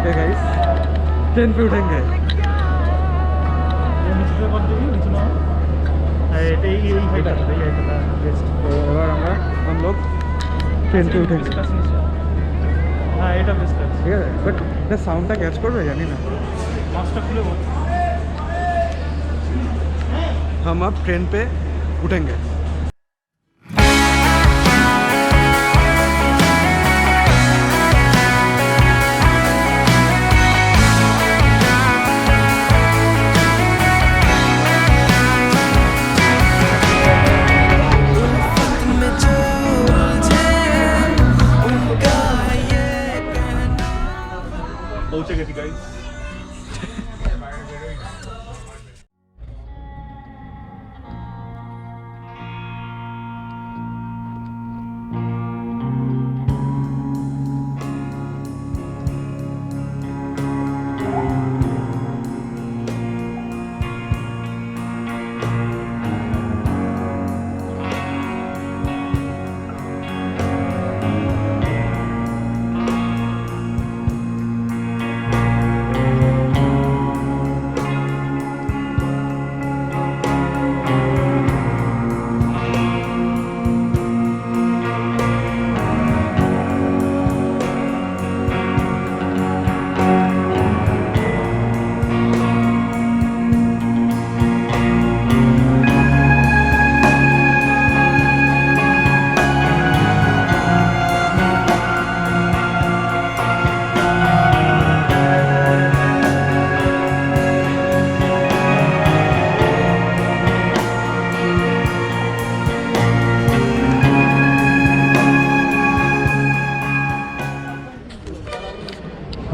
पे guys train पे उठेंगे। এবার আমরা हम लोग ट्रेन पे उठेंगे। हाँ এটা বেস্ট আছে, ঠিক আছে, বাট এটা সাউন্ডটা ক্যাচ করবে জানি না। মাস্কটা খুলে বল। हम अब ट्रेन पे उठेंगे। पहुंचे गए गाइस।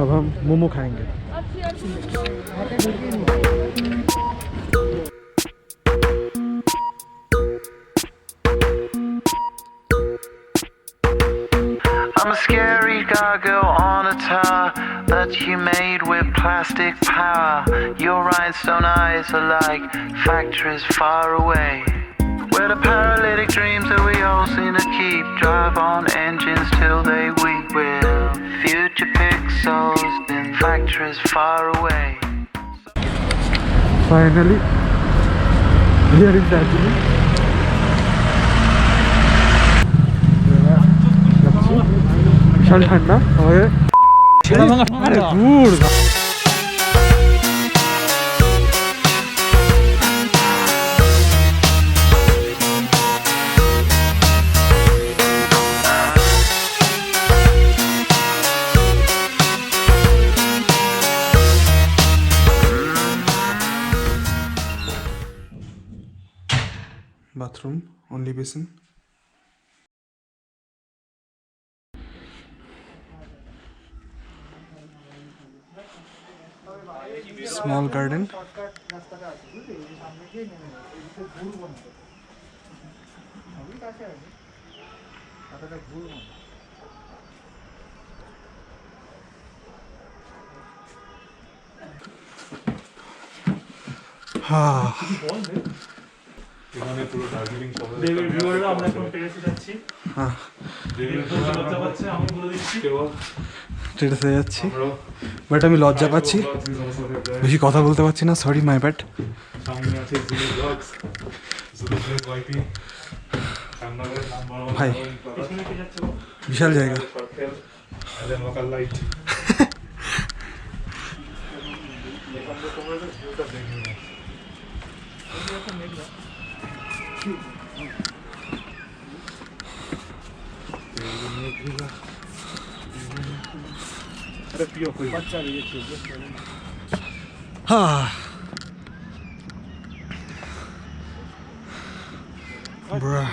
अब हम मोमो खाएंगे। I'm a scary gargoyle on a tower that you made with plastic power. Your rhinestone eyes are like factories far away, where the paralytic dreams that we all seem to keep drive on engines till they weep. With future pixels in factories far away. Finally, here is Darjeeling. বিশাল ঠান্ডা আমাদের দূর। bathroom, only basin. Small garden. এখানে পুরো দার্জিলিং শহর দেবের ভিউয়াররা আমরা এখন টেরেসে যাচ্ছি। হ্যাঁ দেবের লজ্জা পাচ্ছে, আমি বলে দিচ্ছি। টেরেসে যাচ্ছি, বাট আমি লজ্জা পাচ্ছি, বেশি কথা বলতে পারছি না, সরি মাই ব্যাড। সামনে আছে ZULU blogs, ZULU blog YP, রান্নাঘরের নাম্বার 1 ভাই পিছনে কি যাচ্ছে? বিশাল জায়গা। এলেন লোকাল লাইট। এখান থেকে তোমরা যে ভিউটা দেখবে না। अरे पियो कोई बच्चा भी ये चीज हाँ bruh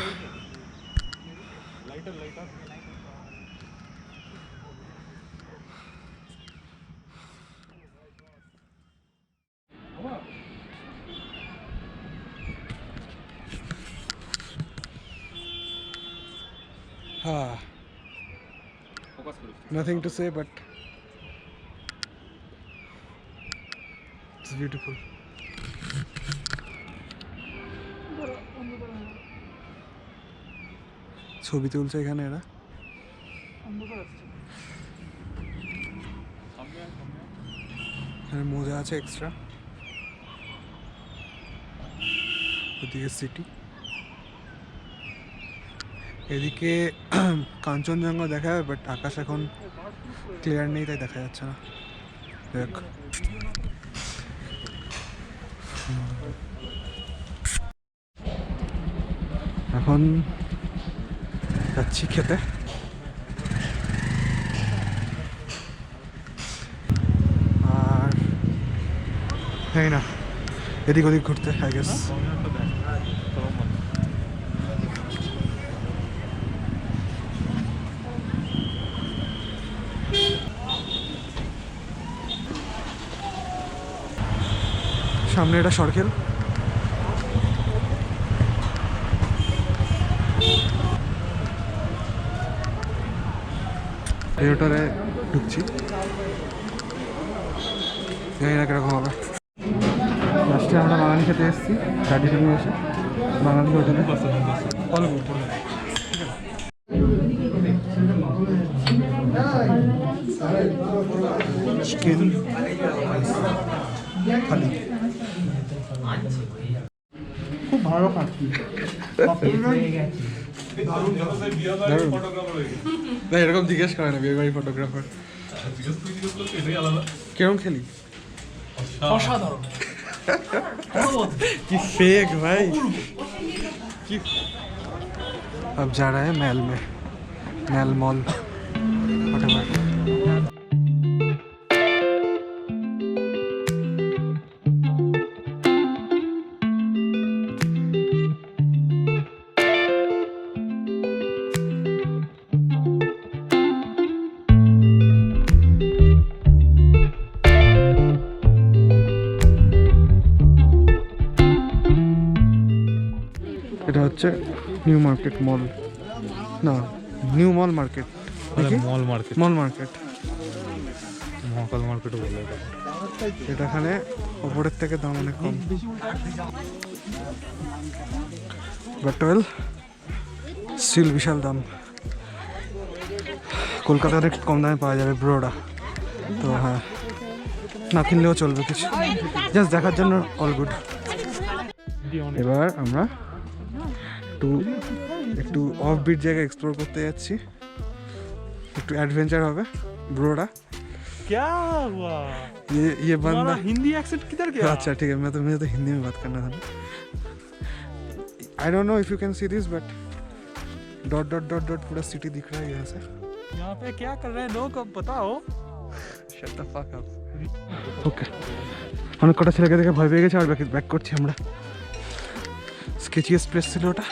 lighter nothing to say, but it's beautiful. ছবি তুলছে এখানে এরা। আর মোজা আছে এক্সট্রা। ওদিকে সিটি, এদিকে কাঞ্চনজঙ্ঘা দেখা যাবে, বাট আকাশ এখন ক্লিয়ার নেই তাই দেখা যাচ্ছে না। দেখ এখন যাচ্ছি খেতে। আর হ্যাঁ না, এদিক ওদিক ঘুরতে আই গেস। সামনে এটা সরকেল, থিয়েটারে ঢুকছি, জানি না কিরকম হবে। লাস্টে আমরা বাঙালি খেতে এসেছি দার্জিলিং এসে, বাঙালি হোটেলে। চিকেন থালি খুব ভালো খাচ্ছি। না এরকম জিজ্ঞেস করে না বিয়ে বাড়ি ফটোগ্রাফার কিরকম খেলি। অসাধারণ। कि फेक भाई कि अब जा रहा है मैल में, मैल मॉल व्हाटएवर। এটা হচ্ছে নিউ মার্কেট মল, না new mall market, mall market, mall market, Mahakal মার্কেটও বলে এটা। এটাখানে ওপরের থেকে দাম অনেক কম, বাট ওয়েল স্টিল বিশাল দাম। কলকাতায় অনেক কম দামে পাওয়া যাবে ব্রোডা, তো হ্যাঁ না কিনলেও চলবে, কিছু জাস্ট দেখার জন্য অল গুড। এবার আমরা একটু অফ বিট জায়গা এক্সপ্লোর করতে যাচ্ছি, একটু অ্যাডভেঞ্চার হবে। ब्रोड़ा क्या हुआ? ये बंदा हिंदी एक्सेंट किधर गया? अच्छा ठीक है, मुझे तो हिंदी में बात करना था। I don't know if you can see this but dot dot dot dot पूरा सिटी दिख रहा है यहाँ से। यहाँ पे क्या कर रहे हैं लोग अब बताओ। Shut the fuck up. ওকে অনেক কটা ছেলেকে দেখে ভয় পেয়ে গেছে আর ব্যাক করছি আমরা। স্কেচিয়েস্ট প্লেস ছিল ওটা,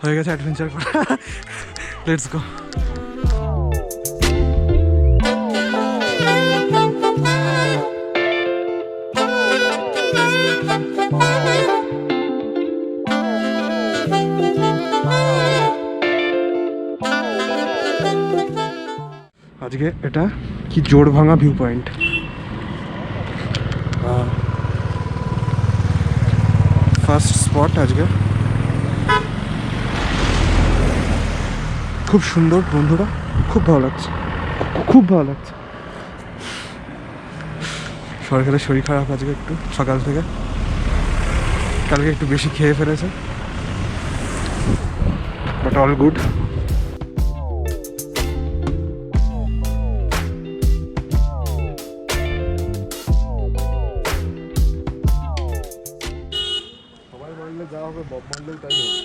হয়ে গেছে অ্যাডভেঞ্চার করা। Let's go. আজকে এটা কি জোড় ভাঙা ভিউ পয়েন্ট, ফার্স্ট স্পট আজকে। খুব সুন্দর বন্ধুরা, খুব ভালো লাগছে, খুব ভালো লাগছে। সরকারের শরীর খারাপ আজকে একটু সকাল থেকে, কালকে একটু বেশি খেয়ে ফেলেছে, বাট অল গুড। সবাই মারলে যা হবে, বব মারলেও তাই হবে।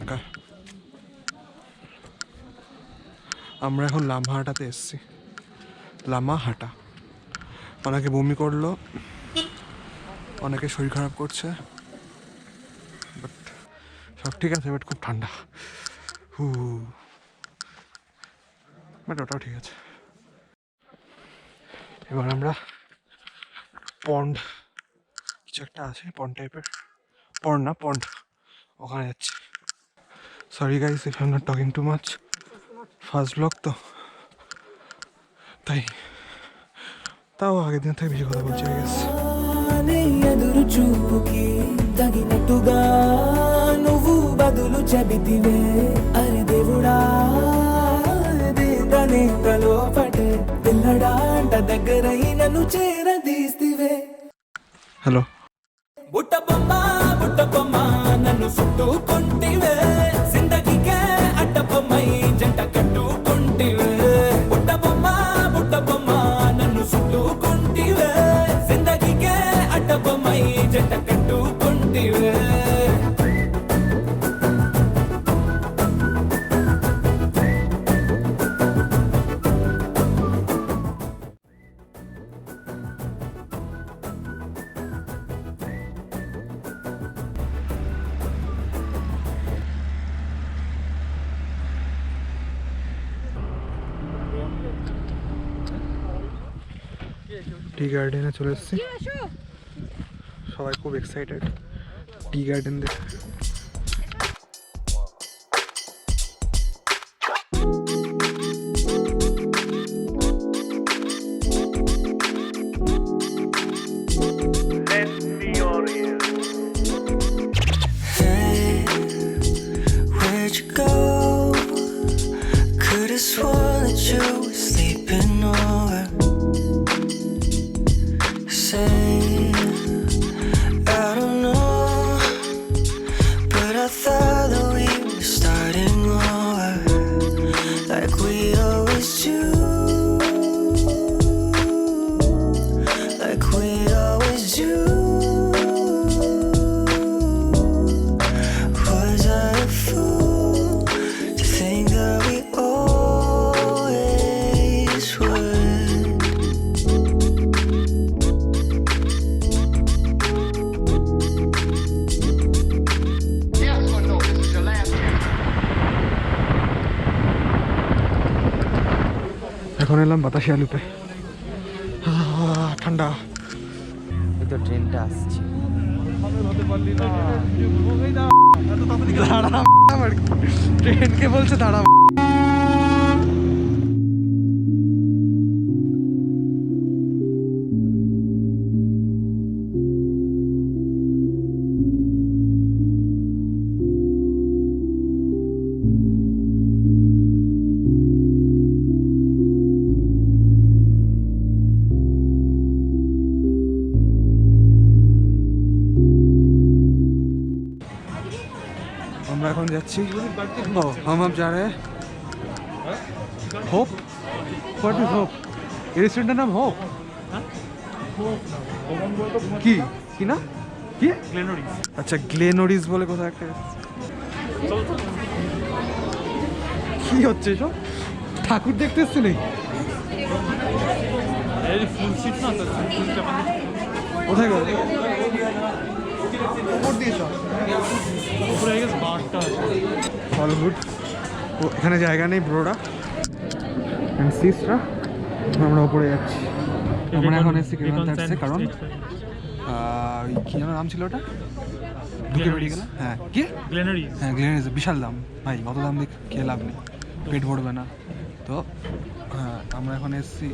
ওকে আমরা এখন লামাহাটাতে এসেছি। লামাহাটা, অনেকে বমি করলো, অনেকে শরীর খারাপ করছে, বাট সব ঠিক আছে। বাট খুব ঠান্ডা, বাট ওটাও ঠিক আছে। এবার আমরা পন্ড কিছু একটা আছে, পন্ড টাইপের, পন্ড না পন্ড, ওখানে যাচ্ছি। Sorry guys if I am not talking too much, first blog তো তাই, তাও আগের দিন থেকে বেশি কথা বলছি আই গেস। ఎదురు చూపుకి తగినట్టుగా నువ్వు బదులు చెబితివే అరి దేవుడా దేదనే తలోపటే పిల్లడాంట దగ్గరై నన్ను చేరదీస్తివే. హలో బుట్ట బొమ్మ నన్ను చుట్టుకుంటివే జిందగీకే అడ్డ బొమ్మై జంట కట్టుకుంటివే. బుట్ట బొమ్మ నన్ను చుట్టుకుంటివే జిందగీకే అడ్డ బొమ్మై జంట కట్టుకుంటివే. টি গার্ডেনে চলে এসেছি, সবাই খুব এক্সাইটেড টি গার্ডেন দেখে। Where'd you go? Could've sworn that you were sleeping over. Say, I don't know, but I thought that we were starting over, like we always do, like we always do. Was I a fool to think that we always would? এখন এলাম বাতাসিয়া লুপে, ঠান্ডা। তো ট্রেনটা আসছে। ট্রেনকে বলছে দাঁড়া। আমরা এখন যাচ্ছি, ও हम अब जा रहे हैं होप। What is hope? এই রেস্টুরেন্টের নাম হোপ কি কি না কি? গ্লেনরিজ। আচ্ছা গ্লেনরিজ বলে কোথাও একটা কি হচ্ছে এসব? ঠাকুর দেখতে এসছে নাকি? এই ফুল সিট না তো, ফুলটা মানে কোথায় গেল? উপর দিয়ে সব উপরে গেছে বারটা আছে। All good. ও এখানে জায়গা নেই ব্রোরা অ্যান্ড সিসরা, আমরা উপরে যাচ্ছি। আমরা এখন এসেছি কেমন যাচ্ছে, কারণ ওই কী যেন নাম ছিল ওটা, ঢুকে বেরিয়ে গেলাম। হ্যাঁ কি গ্লেনারিজ। হ্যাঁ গ্লেনারিজ, বিশাল দাম ভাই, অত দাম দিয়ে খেয়ে লাভ নেই, পেট ভরবে না। তো হ্যাঁ আমরা এখন এসেছি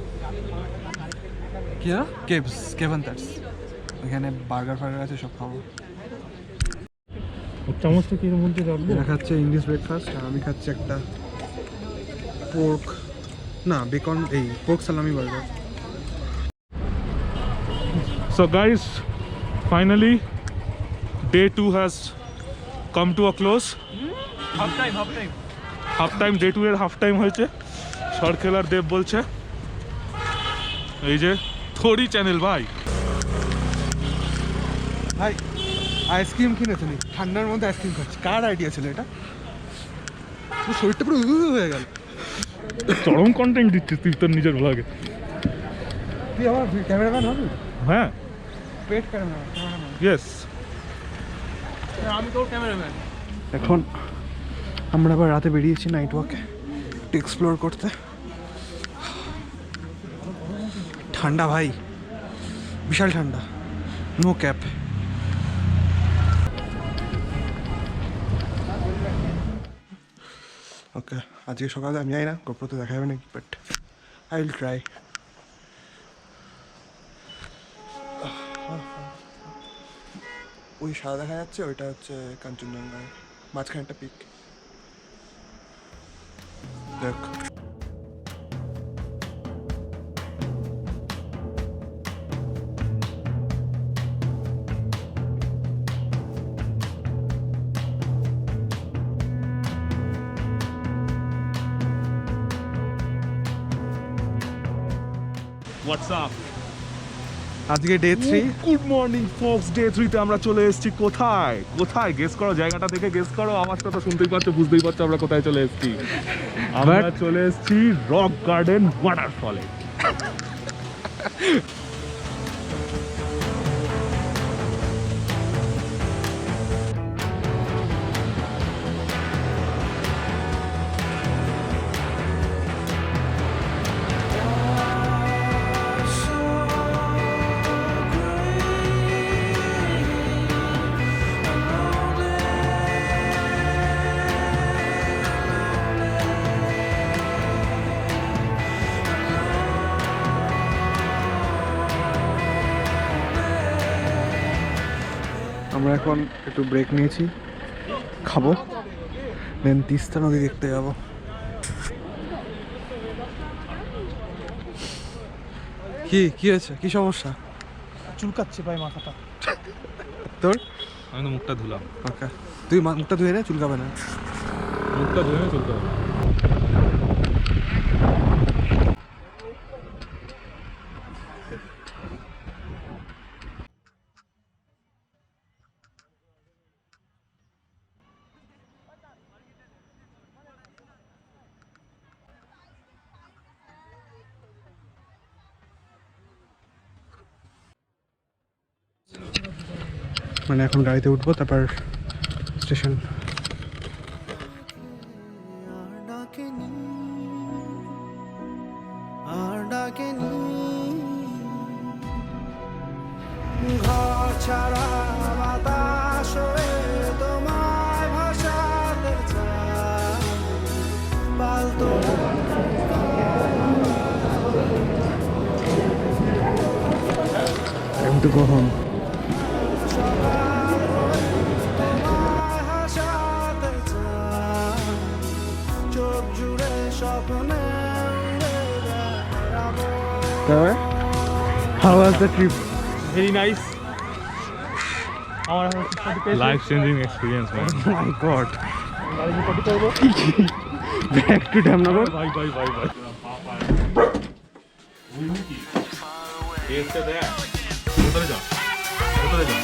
কি যেন কেভস, কেভেন্টার্স, ওইখানে বার্গার ফার্গার আছে, সব খাবো। চামচটা কি মধ্যে রাখবো? এরা খাচ্ছে ইংলিশ ব্রেকফাস্ট, আর আমি খাচ্ছি একটা পোর্ক না বেকন, এই পোর্ক সালামি burger. So guys, finally day 2 has come to a close. Half time half time, day 2 এর হাফ টাইম হয়েছে। সরখেলার দেব বলছে এই যে থোড়ি চ্যানেল ভাই ভাই আইসক্রিম কিনেছে নি, ঠান্ডার মধ্যে আইসক্রিম খাচ্ছি, কার আইডিয়া ছিল এটা? পুরো শরীরটা পুরো হয়ে গেল। চরম কন্টেন্ট দিচ্ছিস তুই তোর নিজের ব্লগে। তুই আমার ক্যামেরাম্যান হবি? হ্যাঁ পেট ক্যামেরাম্যান। ইয়েস। আমি তোর ক্যামেরাম্যান। এখন আমরা আবার রাতে বেরিয়েছি নাইট ওয়াকে, একটু এক্সপ্লোর করতে। ঠান্ডা ভাই, বিশাল ঠান্ডা, নো ক্যাপ। ওকে আজকে সকালে আমি যাই না, গোপ্রোতে দেখা যাবে নাকি, বাট আই উইল ট্রাই। ওই সাদা দেখা যাচ্ছে, ওইটা হচ্ছে কাঞ্চনজঙ্ঘার মাঝখানে একটা পিক। দেখ হোয়াটসঅ্যাপ আজকে day 3। Good morning folks, day 3 তে আমরা চলে এসেছি। কোথায় কোথায় গেস করো, জায়গাটা দেখে গেস করো, আওয়াজটা তো শুনতেই পাচ্ছ, বুঝতেই পারছো আমরা কোথায় চলে এসেছি। আমরা চলে এসেছি রক গার্ডেন ওয়াটারফলে। আমরা এখন একটু ব্রেক নিয়েছি, খাবো, দেন তিস্তা নদী দেখতে যাবো। কি কি হয়েছে, কি সমস্যা? চুলকাচ্ছে ভাই মাথাটা। তোর? আমি তো মুখটা ধুলাম। ওকে, তুই মুখটা ধুয়ে নে, চুলকাবে না। মুখটা ধুয়ে না চলতে হবে। মানে এখন গাড়িতে উঠবো, তারপর স্টেশন। ঘর ছাড়া বাতাস হয়ে তোমায় ভাসাতে চাই, পালতো Time to go home. তোমায় হাসাতে চাই, চোখ জুড়ে স্বপ্নে উড়ে বেড়াবো। How was the trip? Very nice. আমার life changing experience man. My God. গাড়ি কপি করবো। Back to Damnagar. ভাই ভাই ভাই ভাই এসে দেখ, ভেতরে যা, ভেতরে যা।